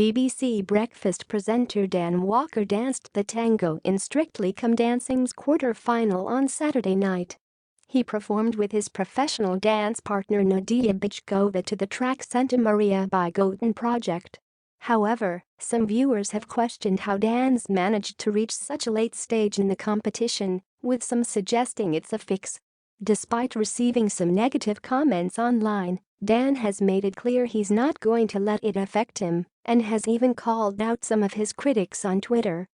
BBC Breakfast presenter Dan Walker danced the tango in Strictly Come Dancing's quarter-final on Saturday night. He performed with his professional dance partner Nadia Bychkova to the track Santa Maria by Goten Project. However, some viewers have questioned how Dan's managed to reach such a late stage in the competition, with some suggesting it's a fix. Despite receiving some negative comments online, Dan has made it clear he's not going to let it affect him and has even called out some of his critics on Twitter.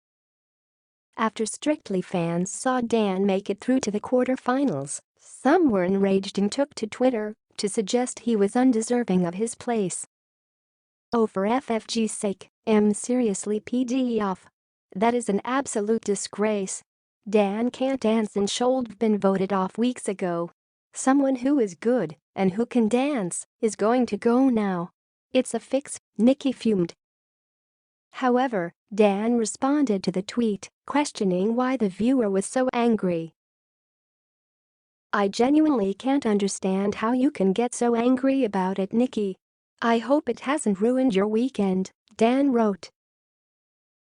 After Strictly fans saw Dan make it through to the quarterfinals, some were enraged and took to Twitter to suggest he was undeserving of his place. "Oh, for FFG's sake, seriously PD off. That is an absolute disgrace. Dan can't dance and should've been voted off weeks ago. Someone who is good and who can dance is going to go now. It's a fix," Nikki fumed. However, Dan responded to the tweet, questioning why the viewer was so angry. "I genuinely can't understand how you can get so angry about it, Nikki. I hope it hasn't ruined your weekend," Dan wrote.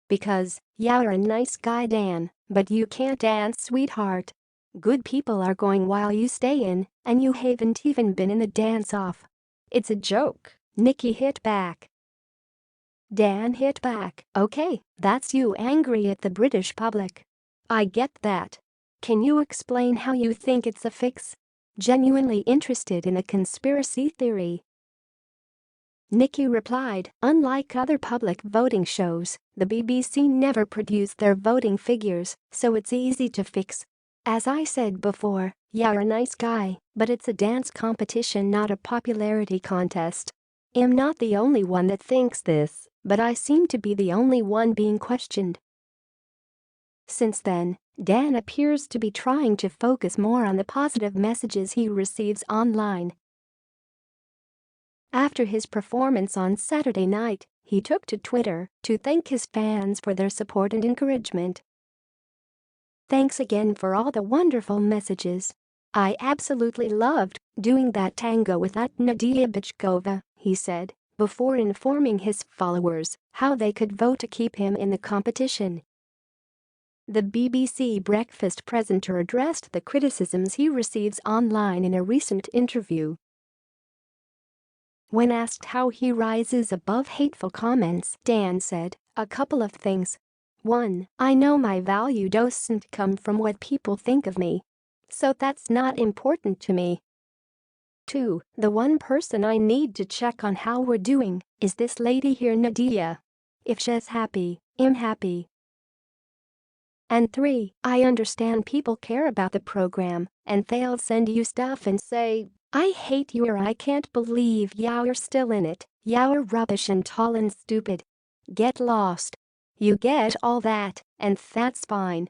"Because, you're a nice guy, Dan, but you can't dance, sweetheart. Good people are going while you stay in, and you haven't even been in the dance-off. It's a joke," Nikki hit back. Dan hit back, "Okay, that's you angry at the British public. I get that. Can you explain how you think it's a fix? Genuinely interested in a conspiracy theory." Nikki replied, "Unlike other public voting shows, the BBC never produce their voting figures, so it's easy to fix. As I said before, you're a nice guy, but it's a dance competition, not a popularity contest. I'm not the only one that thinks this, but I seem to be the only one being questioned." Since then, Dan appears to be trying to focus more on the positive messages he receives online. After his performance on Saturday night, he took to Twitter to thank his fans for their support and encouragement. "Thanks again for all the wonderful messages. I absolutely loved doing that tango with that Nadia Bychkova," he said, before informing his followers how they could vote to keep him in the competition. The BBC Breakfast presenter addressed the criticisms he receives online in a recent interview. When asked how he rises above hateful comments, Dan said, "A couple of things. 1, I know my value doesn't come from what people think of me. So that's not important to me. 2, the one person I need to check on how we're doing is this lady here, Nadia. If she's happy, I'm happy. And 3, I understand people care about the program and they'll send you stuff and say, 'I hate you' or 'I can't believe you're still in it, you're rubbish and tall and stupid. Get lost.' You get all that, and that's fine.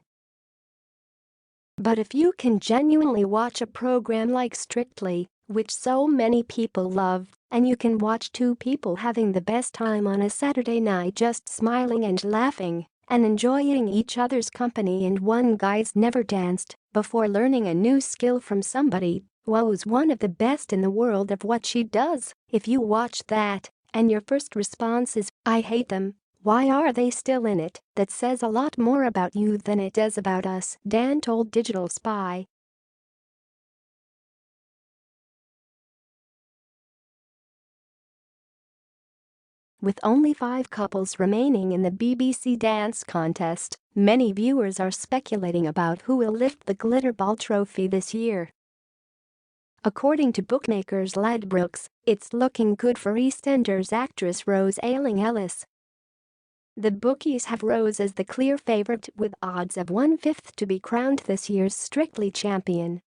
But if you can genuinely watch a program like Strictly, which so many people love, and you can watch two people having the best time on a Saturday night just smiling and laughing and enjoying each other's company, and one guy's never danced before learning a new skill from somebody who's one of the best in the world of what she does, if you watch that and your first response is, 'I hate them. Why are they still in it?' that says a lot more about you than it does about us," Dan told Digital Spy. With only 5 couples remaining in the BBC Dance Contest, many viewers are speculating about who will lift the Glitterball trophy this year. According to bookmakers Ladbrokes, it's looking good for EastEnders actress Rose Ayling-Ellis. The bookies have Rose as the clear favorite with odds of 1/5 to be crowned this year's Strictly champion.